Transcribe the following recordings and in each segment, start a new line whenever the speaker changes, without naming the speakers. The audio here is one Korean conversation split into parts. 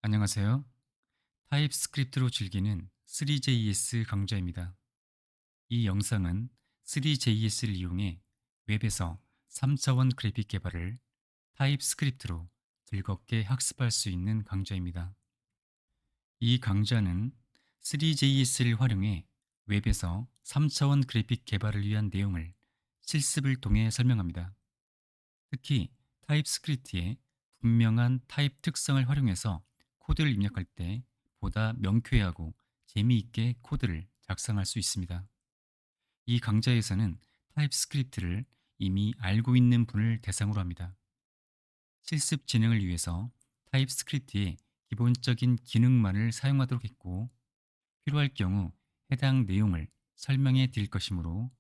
안녕하세요. 타입스크립트로 즐기는 3JS 강좌입니다. 이 영상은 3JS를 이용해 웹에서 3차원 그래픽 개발을 타입스크립트로 즐겁게 학습할 수 있는 강좌입니다. 이 강좌는 3JS를 활용해 웹에서 3차원 그래픽 개발을 위한 내용을 실습을 통해 설명합니다. 특히 타입스크립트의 분명한 타입 특성을 활용해서 코드를 입력할 때 보다 명쾌하고 재미있게 코드를 작성할 수 있습니다. 이 강좌에서는 타입스크립트를 이미 알고 있는 분을 대상으로 합니다. 실습 진행을 위해서 타입스크립트의 기본적인 기능만을 사용하도록 했고, 필요할 경우 해당 내용을 설명해 드릴 것이므로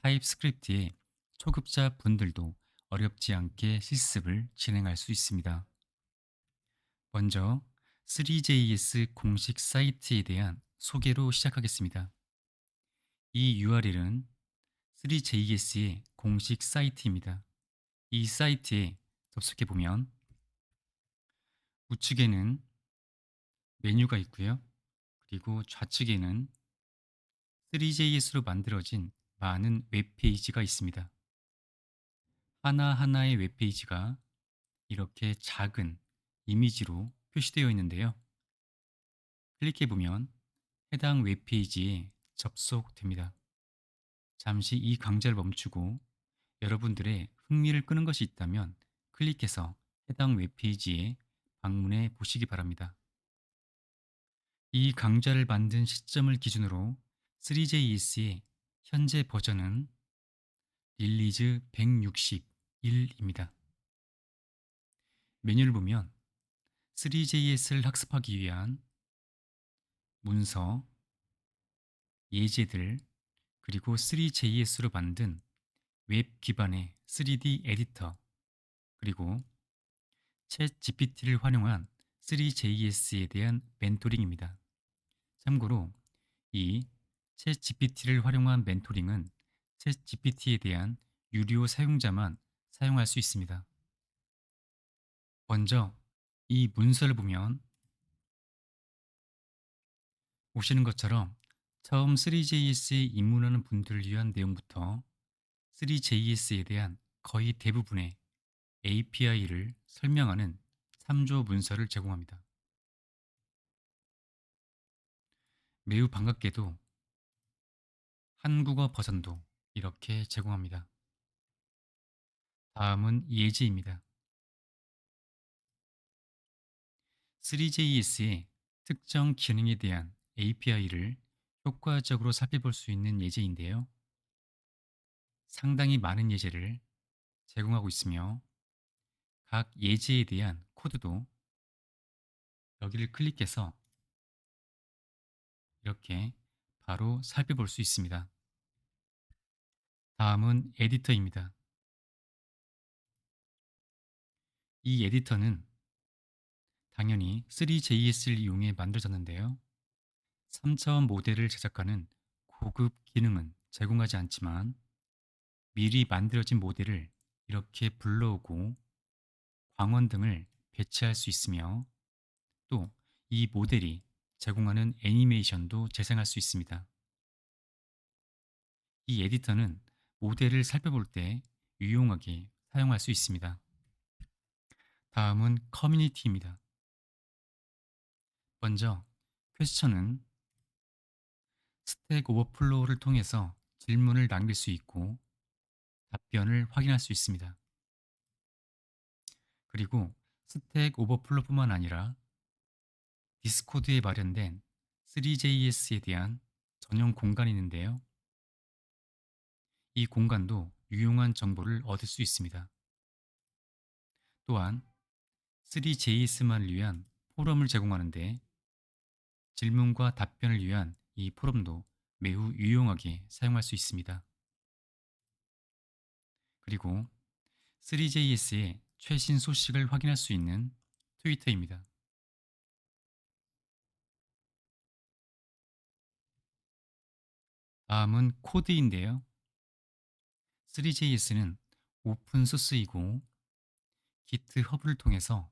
타입스크립트의 초급자 분들도 어렵지 않게 실습을 진행할 수 있습니다. 먼저 3JS 공식 사이트에 대한 소개로 시작하겠습니다. 이 URL은 3JS의 공식 사이트입니다. 이 사이트에 접속해 보면 우측에는 메뉴가 있고요. 그리고 좌측에는 3JS로 만들어진 많은 웹페이지가 있습니다. 하나하나의 웹페이지가 이렇게 작은 이미지로 표시되어 있는데요. 클릭해 보면 해당 웹페이지에 접속됩니다. 잠시 이 강좌를 멈추고 여러분들의 흥미를 끄는 것이 있다면 클릭해서 해당 웹페이지에 방문해 보시기 바랍니다. 이 강좌를 만든 시점을 기준으로 3JS의 현재 버전은 릴리즈 161입니다. 메뉴를 보면 3JS를 학습하기 위한 문서, 예제들, 그리고 3JS로 만든 웹 기반의 3D 에디터, 그리고 챗 GPT를 활용한 3JS에 대한 멘토링입니다. 참고로 이 챗 GPT를 활용한 멘토링은 챗 GPT에 대한 유료 사용자만 사용할 수 있습니다. 먼저 이 문서를 보면 보시는 것처럼 처음 3JS에 입문하는 분들을 위한 내용부터 3JS에 대한 거의 대부분의 API를 설명하는 참조 문서를 제공합니다. 매우 반갑게도 한국어 버전도 이렇게 제공합니다. 다음은 예제입니다. 3JS의 특정 기능에 대한 API를 효과적으로 살펴볼 수 있는 예제인데요. 상당히 많은 예제를 제공하고 있으며 각 예제에 대한 코드도 여기를 클릭해서 이렇게 바로 살펴볼 수 있습니다. 다음은 에디터입니다. 이 에디터는 당연히 3JS를 이용해 만들어졌는데요. 3차원 모델을 제작하는 고급 기능은 제공하지 않지만 미리 만들어진 모델을 이렇게 불러오고 광원 등을 배치할 수 있으며 또 이 모델이 제공하는 애니메이션도 재생할 수 있습니다. 이 에디터는 모델을 살펴볼 때 유용하게 사용할 수 있습니다. 다음은 커뮤니티입니다. 먼저 퀘스천은 스택 오버플로우를 통해서 질문을 남길 수 있고 답변을 확인할 수 있습니다. 그리고 스택 오버플로우뿐만 아니라 디스코드에 마련된 3JS에 대한 전용 공간이 있는데요. 이 공간도 유용한 정보를 얻을 수 있습니다. 또한 3JS만을 위한 포럼을 제공하는데 질문과 답변을 위한 이 포럼도 매우 유용하게 사용할 수 있습니다. 그리고 3JS의 최신 소식을 확인할 수 있는 트위터입니다. 다음은 코드인데요. 3JS는 오픈소스이고 기트허브를 통해서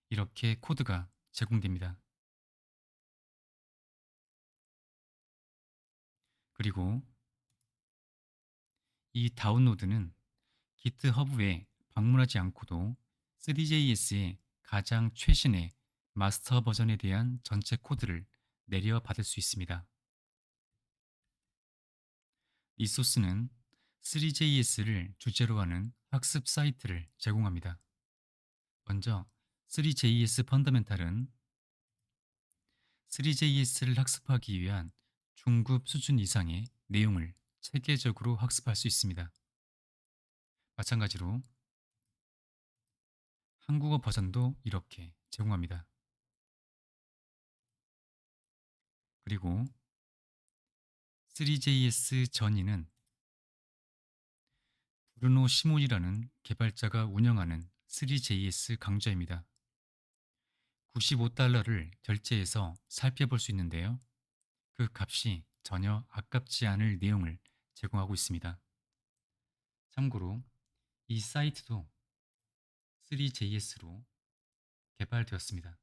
이렇게 코드가 제공됩니다. 그리고 이 다운로드는 기트허브에 방문하지 않고도 3JS의 가장 최신의 마스터 버전에 대한 전체 코드를 내려받을 수 있습니다. 이 소스는 3JS를 주제로 하는 학습 사이트를 제공합니다. 먼저 3JS 펀더멘탈은 3JS를 학습하기 위한 중급 수준 이상의 내용을 체계적으로 학습할 수 있습니다. 마찬가지로 한국어 버전도 이렇게 제공합니다. 그리고 3JS 전이는 브루노 시몬이라는 개발자가 운영하는 3JS 강좌입니다. $95를 결제해서 살펴볼 수 있는데요. 그 값이 전혀 아깝지 않을 내용을 제공하고 있습니다. 참고로 이 사이트도 3JS로 개발되었습니다.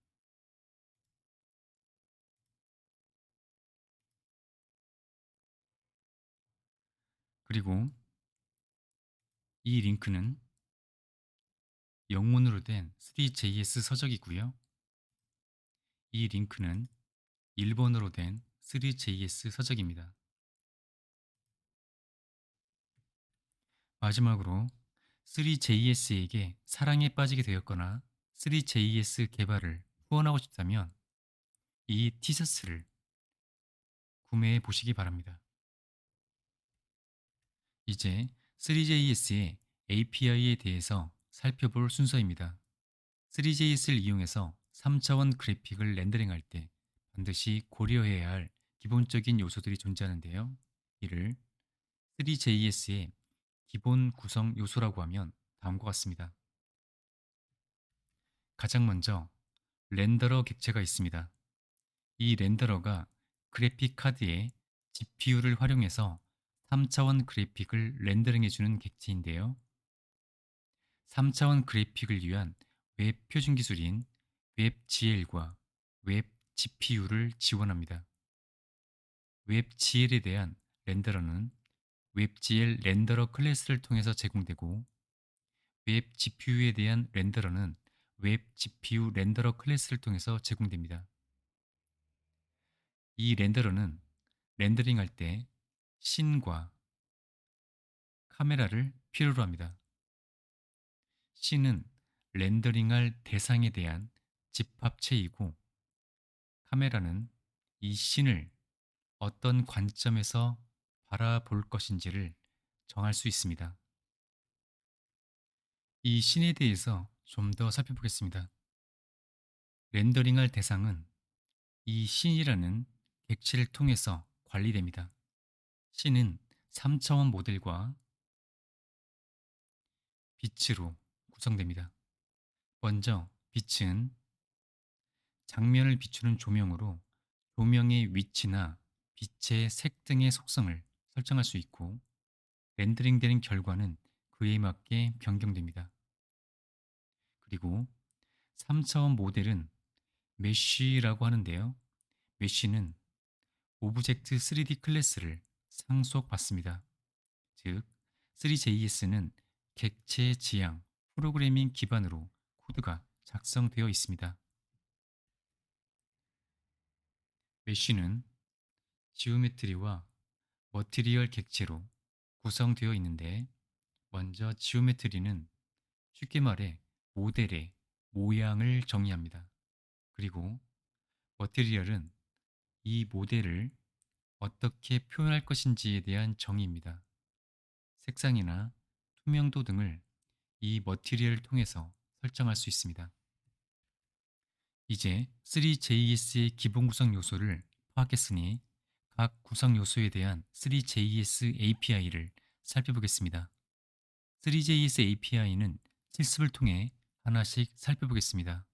그리고 이 링크는 영문으로 된 3JS 서적이고요. 이 링크는 일본어로 된 3JS 서적입니다. 마지막으로 3JS에게 사랑에 빠지게 되었거나 3JS 개발을 후원하고 싶다면 이 티셔츠를 구매해 보시기 바랍니다. 이제 3JS의 API에 대해서 살펴볼 순서입니다. 3JS를 이용해서 3차원 그래픽을 렌더링할 때 반드시 고려해야 할 기본적인 요소들이 존재하는데요. 이를 3JS의 기본 구성 요소라고 하면 다음과 같습니다. 가장 먼저 렌더러 객체가 있습니다. 이 렌더러가 그래픽 카드의 GPU를 활용해서 3차원 그래픽을 렌더링해주는 객체인데요. 3차원 그래픽을 위한 웹 표준 기술인 웹GL과 웹GPU를 지원합니다. 웹GL에 대한 렌더러는 웹GL 렌더러 클래스를 통해서 제공되고 웹GPU에 대한 렌더러는 웹GPU 렌더러 클래스를 통해서 제공됩니다. 이 렌더러는 렌더링할 때 씬과 카메라를 필요로 합니다. 씬은 렌더링할 대상에 대한 집합체이고 카메라는 이 씬을 어떤 관점에서 바라볼 것인지를 정할 수 있습니다. 이 씬에 대해서 좀 더 살펴보겠습니다. 렌더링할 대상은 이 씬이라는 객체를 통해서 관리됩니다. 씬은 3차원 모델과 빛으로 구성됩니다. 먼저 빛은 장면을 비추는 조명으로 조명의 위치나 빛의 색 등의 속성을 설정할 수 있고 렌더링되는 결과는 그에 맞게 변경됩니다. 그리고 3차원 모델은 메쉬라고 하는데요. 메쉬는 오브젝트 3D 클래스를 상속받습니다. 즉, 3JS는 객체 지향 프로그래밍 기반으로 코드가 작성되어 있습니다. 메쉬는 지오메트리와 머티리얼 객체로 구성되어 있는데 먼저 지오메트리는 쉽게 말해 모델의 모양을 정의합니다. 그리고 머티리얼은 이 모델을 어떻게 표현할 것인지에 대한 정의입니다. 색상이나 투명도 등을 이 머티리얼을 통해서 설정할 수 있습니다. 이제 3JS의 기본 구성 요소를 파악했으니 각 구성 요소에 대한 3JS API를 살펴보겠습니다. 3JS API는 실습을 통해 하나씩 살펴보겠습니다.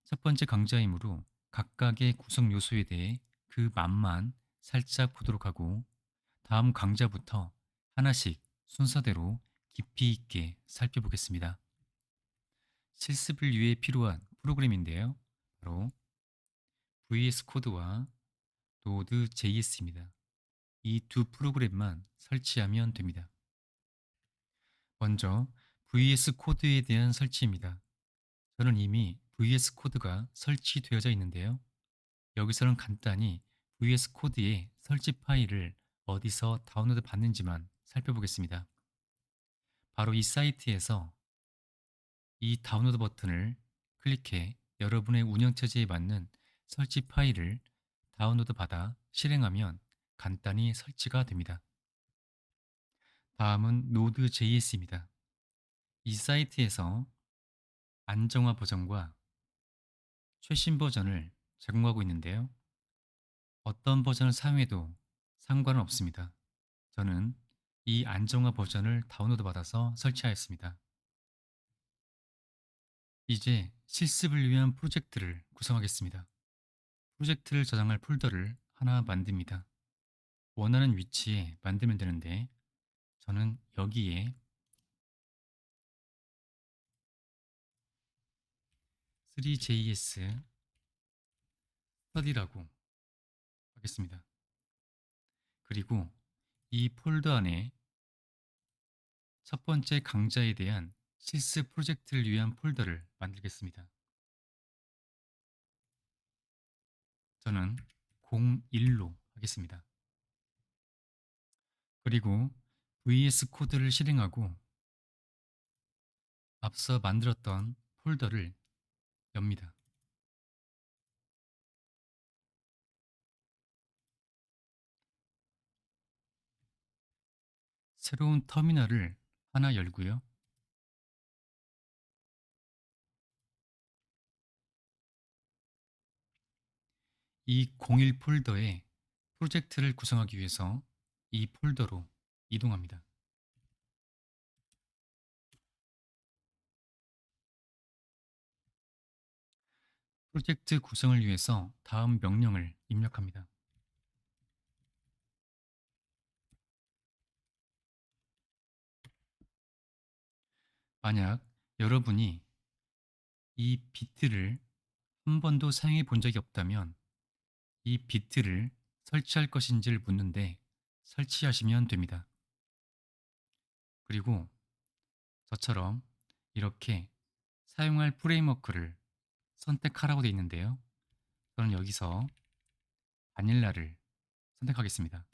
첫 번째 강좌이므로 각각의 구성 요소에 대해 그 맛만 살짝 보도록 하고 다음 강좌부터 하나씩 순서대로 깊이 있게 살펴보겠습니다. 실습을 위해 필요한 프로그램인데요. 바로 VS 코드와 Node.js입니다. 이 두 프로그램만 설치하면 됩니다. 먼저 VS 코드에 대한 설치입니다. 저는 이미 VS 코드가 설치되어져 있는데요. 여기서는 간단히 VS 코드의 설치 파일을 어디서 다운로드 받는지만 살펴보겠습니다. 바로 이 사이트에서 이 다운로드 버튼을 클릭해 여러분의 운영체제에 맞는 설치 파일을 다운로드 받아 실행하면 간단히 설치가 됩니다. 다음은 Node.js입니다. 이 사이트에서 안정화 버전과 최신 버전을 제공하고 있는데요. 어떤 버전을 사용해도 상관은 없습니다. 저는 이 안정화 버전을 다운로드 받아서 설치하였습니다. 이제 실습을 위한 프로젝트를 구성하겠습니다. 프로젝트를 저장할 폴더를 하나 만듭니다. 원하는 위치에 만들면 되는데 저는 여기에 3js study라고 하겠습니다. 그리고 이 폴더 안에 첫 번째 강좌에 대한 실습 프로젝트를 위한 폴더를 만들겠습니다. 저는 01로 하겠습니다. 그리고 VS 코드를 실행하고 앞서 만들었던 폴더를 엽니다. 새로운 터미널을 하나 열고요. 이 01 폴더에 프로젝트를 구성하기 위해서 이 폴더로 이동합니다. 프로젝트 구성을 위해서 다음 명령을 입력합니다. 만약 여러분이 이 비트를 한 번도 사용해 본 적이 없다면 이 비트를 설치할 것인지를 묻는데 설치하시면 됩니다. 그리고 저처럼 이렇게 사용할 프레임워크를 선택하라고 되어 있는데요. 저는 여기서 바닐라를 선택하겠습니다.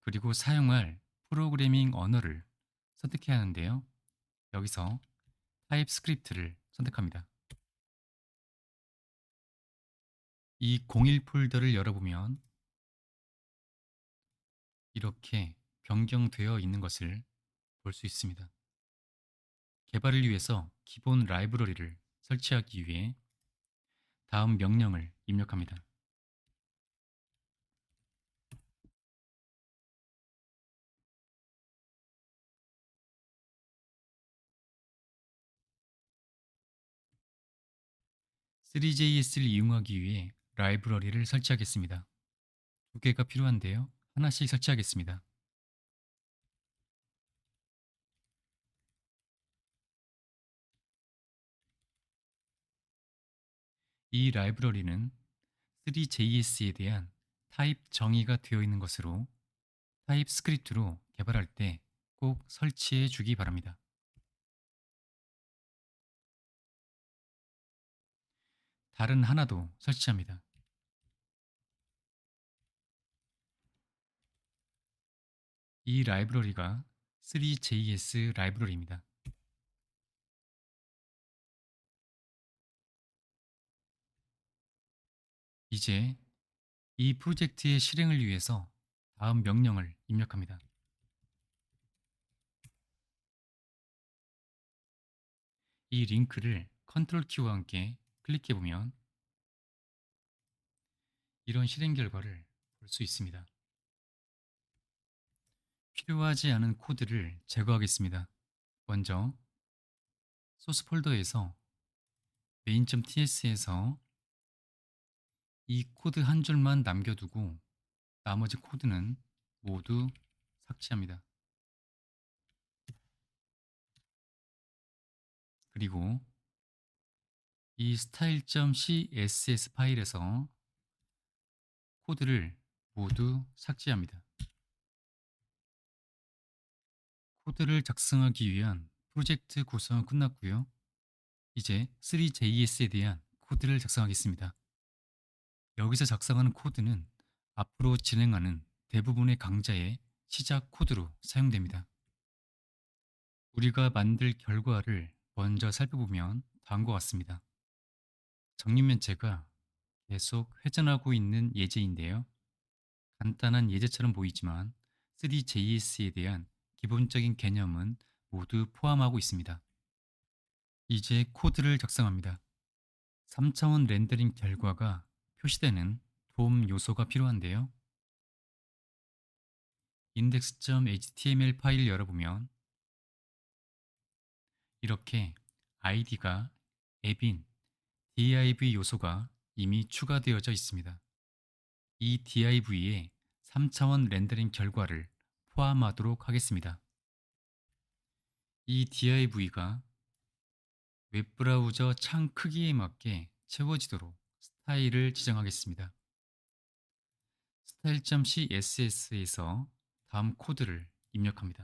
그리고 사용할 프로그래밍 언어를 선택해야 하는데요. 여기서 타입스크립트를 선택합니다. 이 01 폴더를 열어보면 이렇게 변경되어 있는 것을 볼 수 있습니다. 개발을 위해서 기본 라이브러리를 설치하기 위해 다음 명령을 입력합니다. .3js를 이용하기 위해 라이브러리를 설치하겠습니다. 두 개가 필요한데요. 하나씩 설치하겠습니다. 이 라이브러리는 3JS에 대한 타입 정의가 되어 있는 것으로 타입 스크립트로 개발할 때 꼭 설치해 주기 바랍니다. 다른 하나도 설치합니다. 이 라이브러리가 3JS 라이브러리입니다. 이제 이 프로젝트의 실행을 위해서 다음 명령을 입력합니다. 이 링크를 컨트롤 키와 함께 클릭해 보면 이런 실행 결과를 볼 수 있습니다. 필요하지 않은 코드를 제거하겠습니다. 먼저 소스 폴더에서 main.ts에서 이 코드 한 줄만 남겨두고 나머지 코드는 모두 삭제합니다. 그리고 이 style.css 파일에서 코드를 모두 삭제합니다. 코드를 작성하기 위한 프로젝트 구성은 끝났고요. 이제 3JS에 대한 코드를 작성하겠습니다. 여기서 작성하는 코드는 앞으로 진행하는 대부분의 강좌의 시작 코드로 사용됩니다. 우리가 만들 결과를 먼저 살펴보면 다음과 같습니다. 정립면체가 계속 회전하고 있는 예제인데요. 간단한 예제처럼 보이지만 3JS에 대한 기본적인 개념은 모두 포함하고 있습니다. 이제 코드를 작성합니다. 3차원 렌더링 결과가 표시되는 도움 요소가 필요한데요. index.html 파일 열어보면 이렇게 id가 앱인 div 요소가 이미 추가되어져 있습니다. 이 div에 3차원 렌더링 결과를 포함하도록 하겠습니다. 이 div가 웹브라우저 창 크기에 맞게 채워지도록 스타일을 지정하겠습니다. style.css에서 다음 코드를 입력합니다.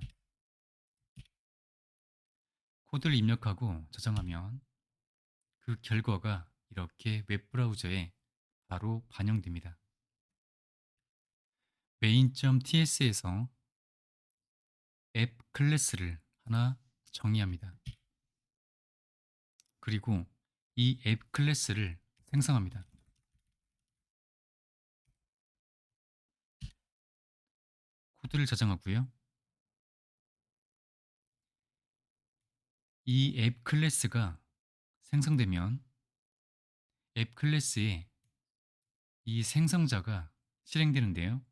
코드를 입력하고 저장하면 그 결과가 이렇게 웹브라우저에 바로 반영됩니다. main.ts에서 앱 클래스를 하나 정의합니다. 그리고 이 앱 클래스를 생성합니다. 코드를 저장하고요. 이 앱 클래스가 생성되면 앱 클래스에 이 생성자가 실행되는데요.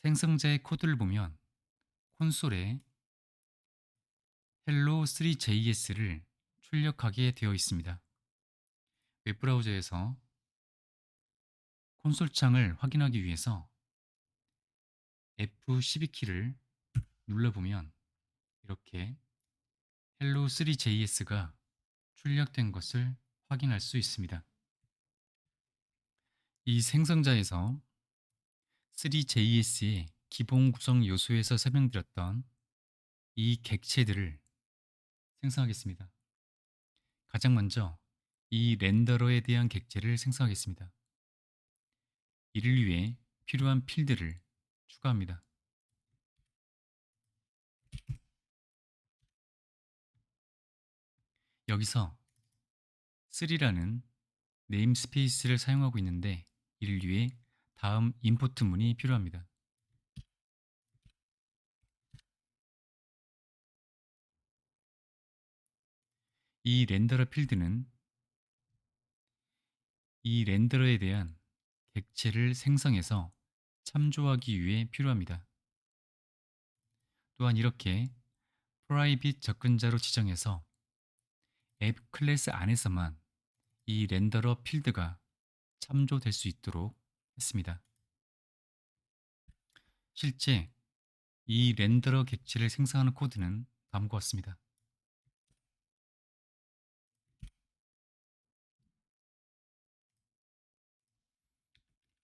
생성자의 코드를 보면 콘솔에 hello3js를 출력하게 되어 있습니다. 웹브라우저에서 콘솔 창을 확인하기 위해서 F12키를 눌러보면 이렇게 hello3js가 출력된 것을 확인할 수 있습니다. 이 생성자에서 3JS의 기본 구성 요소에서 설명드렸던 이 객체들을 생성하겠습니다. 가장 먼저 이 렌더러에 대한 객체를 생성하겠습니다. 이를 위해 필요한 필드를 추가합니다. 여기서 3라는 네임스페이스를 사용하고 있는데 이를 위해 다음 임포트 문이 필요합니다. 이 렌더러 필드는 이 렌더러에 대한 객체를 생성해서 참조하기 위해 필요합니다. 또한 이렇게 프라이빗 접근자로 지정해서 앱 클래스 안에서만 이 렌더러 필드가 참조될 수 있도록 했습니다. 실제 이 렌더러 객체를 생성하는 코드는 다음과 같습니다.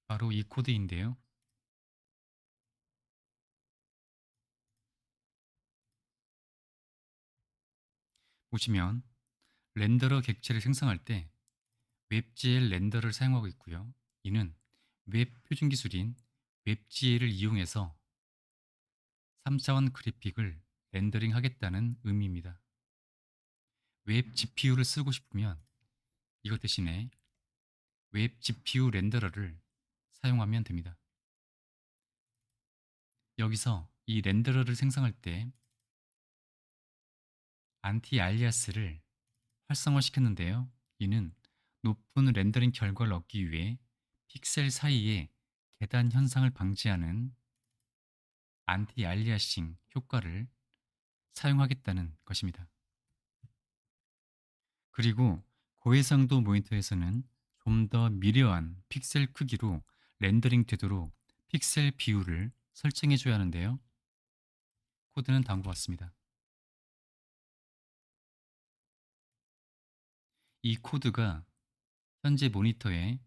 바로 이 코드인데요. 보시면 렌더러 객체를 생성할 때 웹GL 렌더를 사용하고 있고요. 이는 웹 표준 기술인 웹GL을 이용해서 3차원 그래픽을 렌더링 하겠다는 의미입니다. 웹 GPU를 쓰고 싶으면 이것 대신에 웹 GPU 렌더러를 사용하면 됩니다. 여기서 이 렌더러를 생성할 때 안티 알리아스를 활성화시켰는데요. 이는 높은 렌더링 결과를 얻기 위해 픽셀 사이에 계단 현상을 방지하는 안티 알리아싱 효과를 사용하겠다는 것입니다. 그리고 고해상도 모니터에서는 좀 더 미려한 픽셀 크기로 렌더링 되도록 픽셀 비율을 설정해 줘야 하는데요. 코드는 다음과 같습니다. 이 코드가 현재 모니터의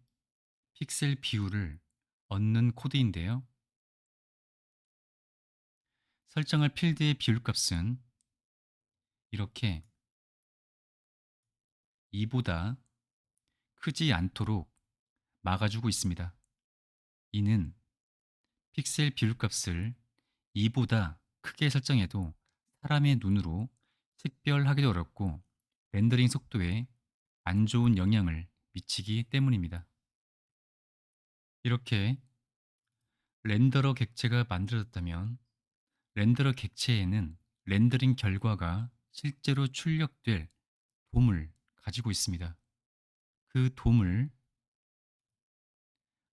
픽셀 비율을 얻는 코드인데요. 설정할 필드의 비율값은 이렇게 2보다 크지 않도록 막아주고 있습니다. 이는 픽셀 비율값을 2보다 크게 설정해도 사람의 눈으로 식별하기도 어렵고 렌더링 속도에 안 좋은 영향을 미치기 때문입니다. 이렇게 렌더러 객체가 만들어졌다면 렌더러 객체에는 렌더링 결과가 실제로 출력될 돔을 가지고 있습니다. 그 돔을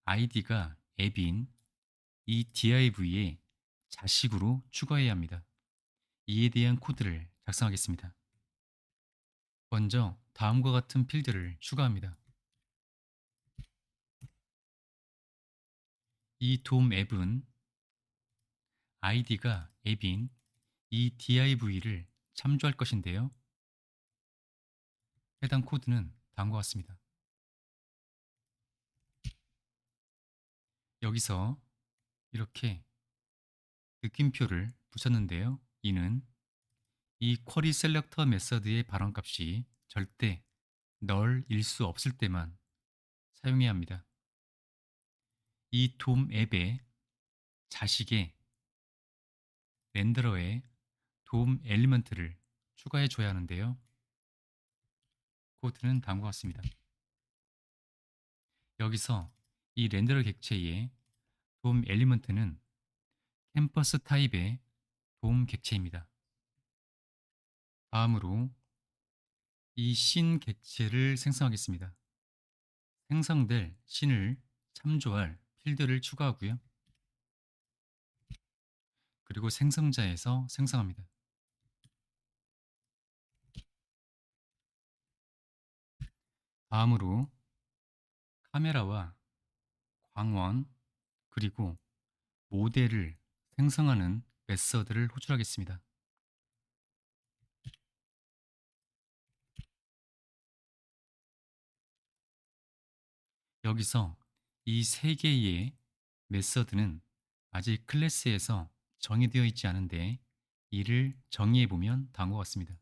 아이디가 앱인 이 div의 자식으로 추가해야 합니다. 이에 대한 코드를 작성하겠습니다. 먼저 다음과 같은 필드를 추가합니다. 이 돔 앱은 아이디가 앱인 이 div를 참조할 것인데요. 해당 코드는 다음과 같습니다. 여기서 이렇게 느낌표를 붙였는데요. 이는 이 쿼리 셀렉터 메서드의 발원값이 절대 널일 수 없을 때만 사용해야 합니다. 이 돔 앱의 자식의 렌더러에 돔 엘리먼트를 추가해 줘야 하는데요. 코드는 다음과 같습니다. 여기서 이 렌더러 객체의 돔 엘리먼트는 캠퍼스 타입의 돔 객체입니다. 다음으로 이 씬 객체를 생성하겠습니다. 생성될 씬을 참조할 필드를 추가하고요. 그리고 생성자에서 생성합니다. 다음으로 카메라와 광원 그리고 모델을 생성하는 메서드를 호출하겠습니다. 여기서 이 세 개의 메서드는 아직 클래스에서 정의되어 있지 않은데 이를 정의해 보면 다음과 같습니다.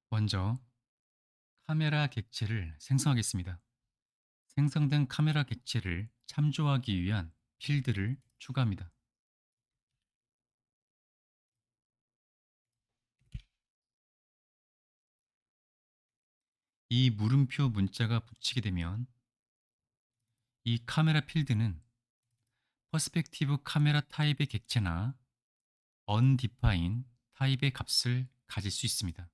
먼저 카메라 객체를 생성하겠습니다. 생성된 카메라 객체를 참조하기 위한 필드를 추가합니다. 이 물음표 문자가 붙이게 되면 이 카메라 필드는 퍼스펙티브 카메라 타입의 객체나 undefined 타입의 값을 가질 수 있습니다.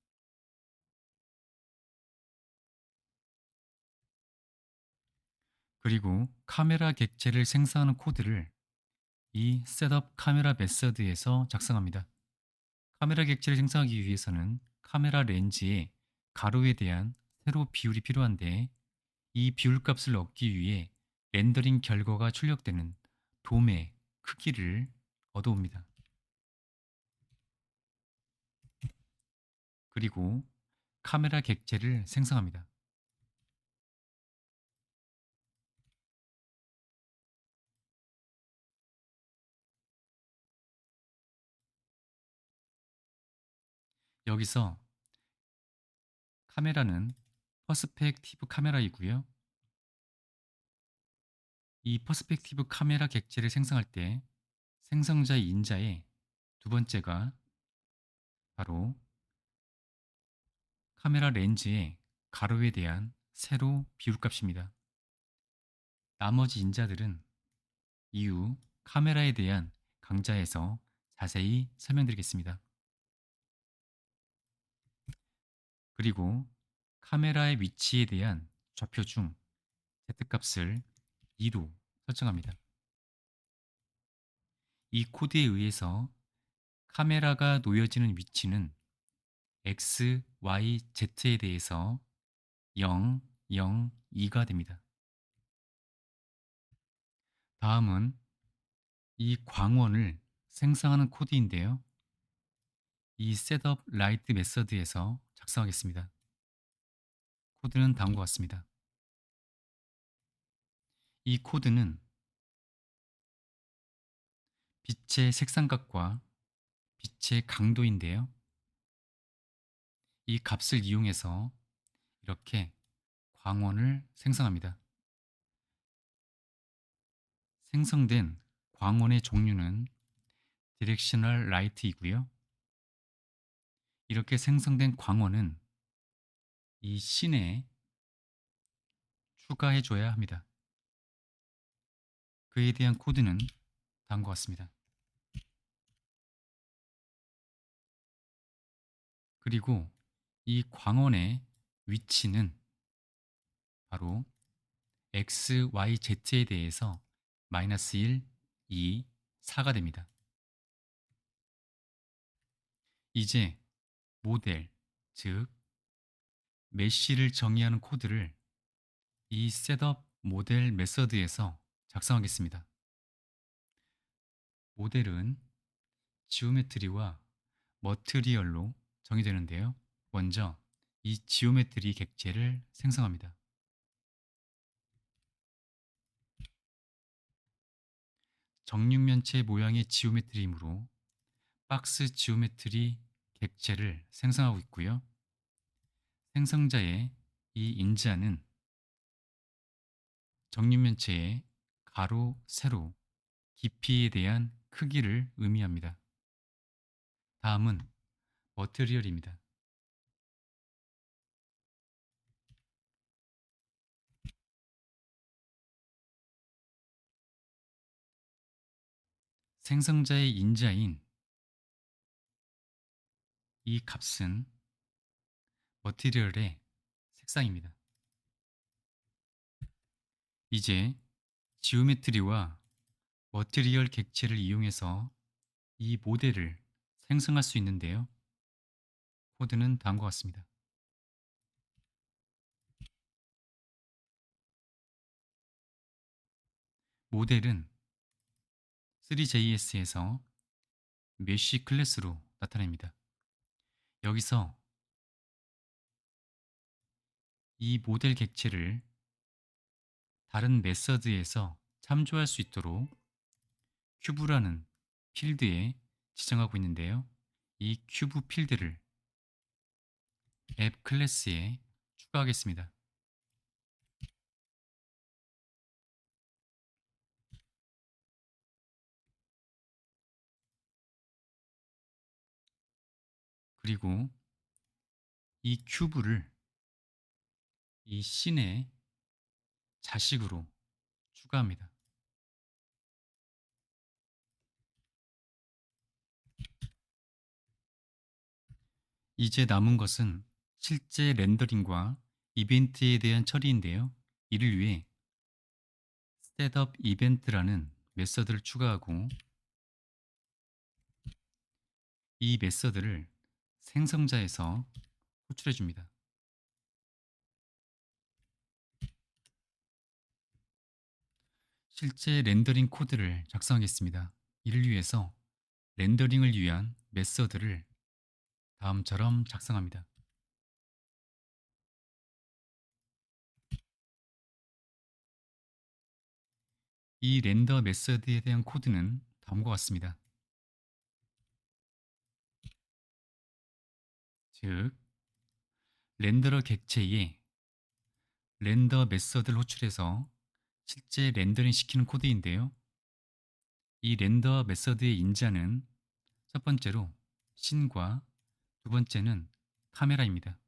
그리고 카메라 객체를 생성하는 코드를 이 setup 카메라 메서드에서 작성합니다. 카메라 객체를 생성하기 위해서는 카메라 렌즈의 가로에 대한 세로 비율이 필요한데 이 비율값을 얻기 위해 렌더링 결과가 출력되는 돔의 크기를 얻어옵니다. 그리고 카메라 객체를 생성합니다. 여기서 카메라는 퍼스펙티브 카메라이고요. 이 퍼스펙티브 카메라 객체를 생성할 때 생성자 인자의 두 번째가 바로 카메라 렌즈의 가로에 대한 세로 비율값입니다. 나머지 인자들은 이후 카메라에 대한 강좌에서 자세히 설명드리겠습니다. 그리고 카메라의 위치에 대한 좌표 중 Z값을 2로 설정합니다. 이 코드에 의해서 카메라가 놓여지는 위치는 X, Y, Z에 대해서 0, 0, 2가 됩니다. 다음은 이 광원을 생성하는 코드인데요. 이 셋업 라이트 메서드에서 작성하겠습니다. 코드는 다음과 같습니다. 이 코드는 빛의 색상값과 빛의 강도인데요. 이 값을 이용해서 이렇게 광원을 생성합니다. 생성된 광원의 종류는 디렉셔널 라이트이고요. 이렇게 생성된 광원은 이 씬에 추가해 줘야 합니다. 그에 대한 코드는 다음과 같습니다. 그리고 이 광원의 위치는 바로 x, y, z에 대해서 마이너스 1, 2, 4가 됩니다. 이제 모델, 즉 메쉬를 정의하는 코드를 이 셋업 모델 메서드에서 작성하겠습니다. 모델은 지오메트리와 머트리얼로 정의되는데요. 먼저 이 지오메트리 객체를 생성합니다. 정육면체 모양의 지오메트리이므로 박스 지오메트리 객체를 생성하고 있고요. 생성자의 이 인자는 정육면체의 가로, 세로, 깊이에 대한 크기를 의미합니다. 다음은 머트리얼입니다. 생성자의 인자인 이 값은 머티리얼의 색상입니다. 이제 지오메트리와 머티리얼 객체를 이용해서 이 모델을 생성할 수 있는데요. 코드는 다음과 같습니다. 모델은 3JS에서 메쉬 클래스로 나타냅니다. 여기서 이 모델 객체를 다른 메서드에서 참조할 수 있도록 큐브라는 필드에 지정하고 있는데요. 이 큐브 필드를 앱 클래스에 추가하겠습니다. 그리고 이 큐브를 이 씬의 자식으로 추가합니다. 이제 남은 것은 실제 렌더링과 이벤트에 대한 처리인데요. 이를 위해 셋업 이벤트라는 메서드를 추가하고 이 메서드를 생성자에서 호출해 줍니다. 실제 렌더링 코드를 작성하겠습니다. 이를 위해서 렌더링을 위한 메서드를 다음처럼 작성합니다. 이 렌더 메서드에 대한 코드는 다음과 같습니다. 즉, 렌더러 객체에 렌더 메서드를 호출해서 실제 렌더링 시키는 코드인데요. 이 렌더 메서드의 인자는 첫 번째로 씬과 두 번째는 카메라입니다.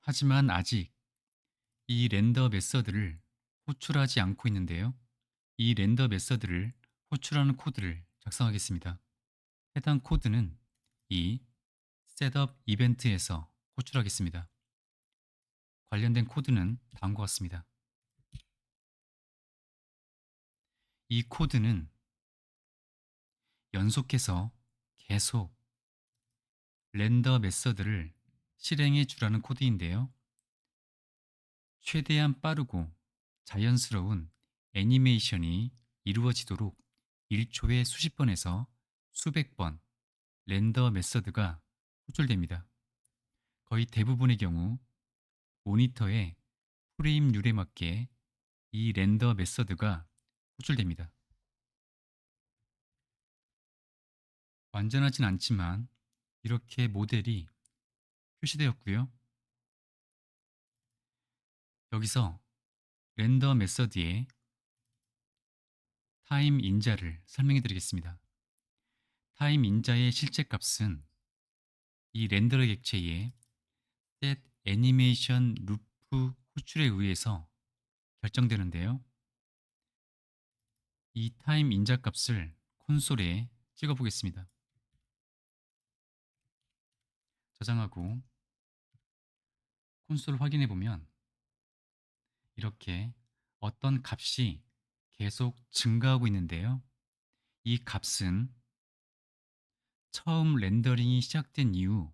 하지만 아직 이 렌더 메서드를 호출하지 않고 있는데요. 이 렌더 메서드를 호출하는 코드를 작성하겠습니다. 해당 코드는 이 셋업 이벤트에서 호출하겠습니다. 관련된 코드는 다음과 같습니다. 이 코드는 연속해서 계속 렌더 메서드를 실행해 주라는 코드인데요. 최대한 빠르고 자연스러운 애니메이션이 이루어지도록 1초에 수십 번에서 수백 번 렌더 메서드가 호출됩니다. 거의 대부분의 경우 모니터의 프레임률에 맞게 이 렌더 메서드가 호출됩니다. 완전하진 않지만 이렇게 모델이 표시되었고요. 여기서 렌더 메서드의 타임 인자를 설명해 드리겠습니다. 타임 인자의 실제 값은 이 렌더러 객체의 set 애니메이션 루프 호출에 의해서 결정되는데요. 이 타임 인자 값을 콘솔에 찍어 보겠습니다. 저장하고 콘솔 확인해 보면 이렇게 어떤 값이 계속 증가하고 있는데요. 이 값은 처음 렌더링이 시작된 이후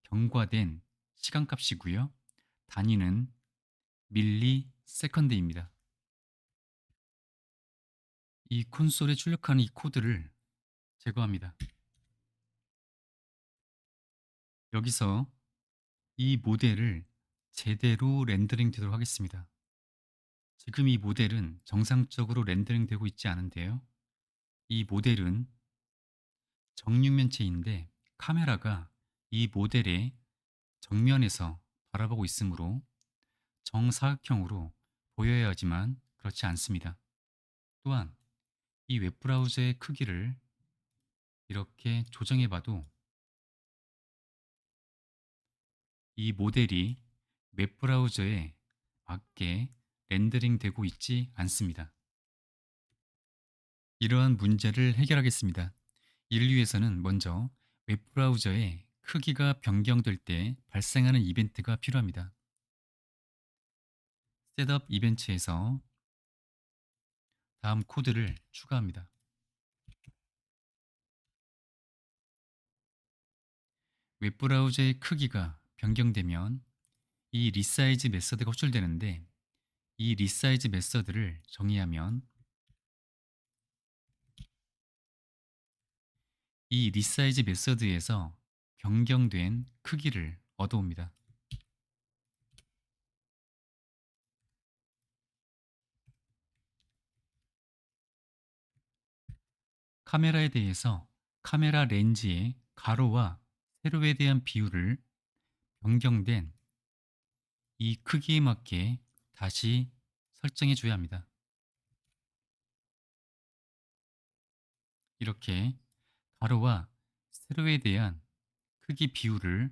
경과된 시간값이고요. 단위는 밀리 세컨드입니다. 이 콘솔에 출력하는 이 코드를 제거합니다. 여기서 이 모델을 제대로 렌더링 되도록 하겠습니다. 지금 이 모델은 정상적으로 렌더링 되고 있지 않은데요. 이 모델은 정육면체인데 카메라가 이 모델의 정면에서 바라보고 있으므로 정사각형으로 보여야 하지만 그렇지 않습니다. 또한 이 웹브라우저의 크기를 이렇게 조정해 봐도 이 모델이 웹브라우저에 맞게 렌더링 되고 있지 않습니다. 이러한 문제를 해결하겠습니다. 이를 위해서는 먼저 웹브라우저의 크기가 변경될 때 발생하는 이벤트가 필요합니다. 셋업 이벤트에서 다음 코드를 추가합니다. 웹브라우저의 크기가 변경되면 이 리사이즈 메서드가 호출되는데 이 리사이즈 메서드를 정의하면 이 리사이즈 메서드에서 변경된 크기를 얻어옵니다. 카메라에 대해서 카메라 렌즈의 가로와 세로에 대한 비율을 변경된 이 크기에 맞게 다시 설정해 줘야 합니다. 이렇게 가로와 세로에 대한 크기 비율을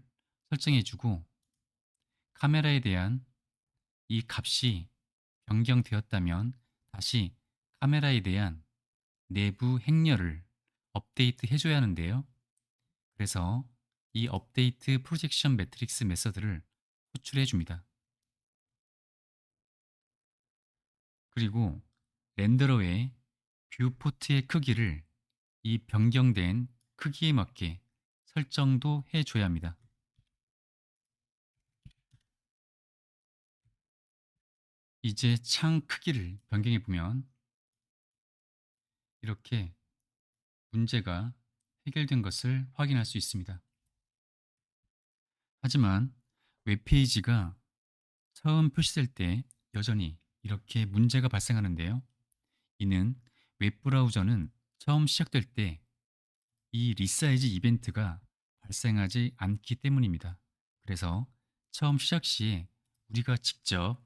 설정해 주고 카메라에 대한 이 값이 변경되었다면 다시 카메라에 대한 내부 행렬을 업데이트 해줘야 하는데요. 그래서 이 업데이트 프로젝션 매트릭스 메서드를 호출해 줍니다. 그리고 렌더러의 뷰포트의 크기를 이 변경된 크기에 맞게 설정도 해줘야 합니다. 이제 창 크기를 변경해 보면 이렇게 문제가 해결된 것을 확인할 수 있습니다. 하지만 웹페이지가 처음 표시될 때 여전히 이렇게 문제가 발생하는데요. 이는 웹브라우저는 처음 시작될 때 이 리사이즈 이벤트가 발생하지 않기 때문입니다. 그래서 처음 시작 시에 우리가 직접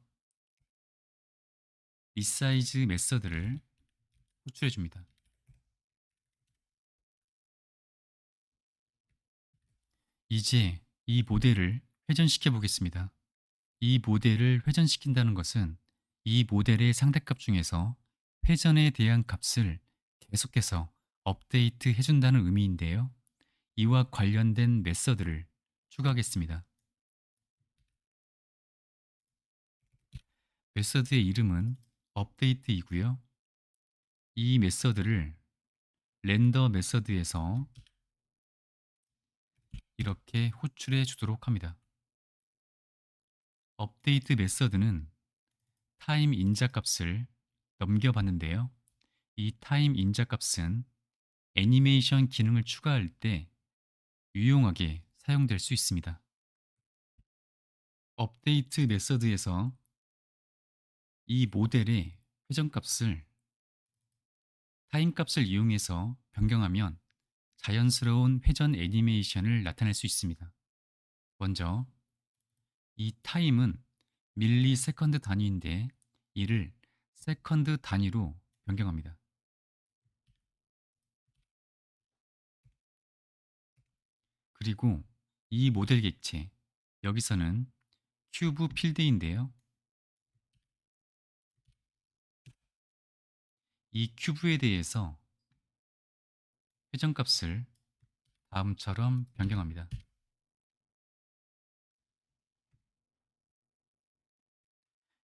리사이즈 메서드를 호출해 줍니다. 이제 이 모델을 회전시켜 보겠습니다. 이 모델을 회전시킨다는 것은 이 모델의 상대값 중에서 회전에 대한 값을 계속해서 업데이트 해준다는 의미인데요. 이와 관련된 메서드를 추가하겠습니다. 메서드의 이름은 업데이트이고요. 이 메서드를 렌더 메서드에서 이렇게 호출해 주도록 합니다. 업데이트 메서드는 타임 인자 값을 넘겨봤는데요. 이 타임 인자 값은 애니메이션 기능을 추가할 때 유용하게 사용될 수 있습니다. 업데이트 메서드에서 이 모델의 회전값을 타임 값을 이용해서 변경하면 자연스러운 회전 애니메이션을 나타낼 수 있습니다. 먼저 이 타임은 밀리 세컨드 단위인데 이를 세컨드 단위로 변경합니다. 그리고 이 모델 객체, 여기서는 큐브 필드인데요. 이 큐브에 대해서 회전값을 다음처럼 변경합니다.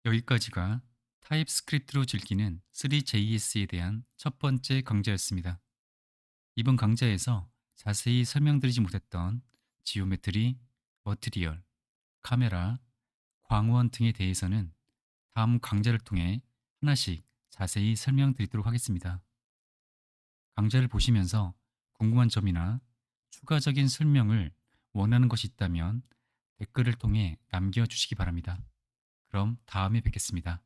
여기까지가 타입스크립트로 즐기는 3JS에 대한 첫 번째 강좌였습니다. 이번 강좌에서 자세히 설명드리지 못했던 지오메트리, 머티리얼, 카메라, 광원 등에 대해서는 다음 강좌를 통해 하나씩 자세히 설명드리도록 하겠습니다. 강좌를 보시면서 궁금한 점이나 추가적인 설명을 원하는 것이 있다면 댓글을 통해 남겨주시기 바랍니다. 그럼 다음에 뵙겠습니다.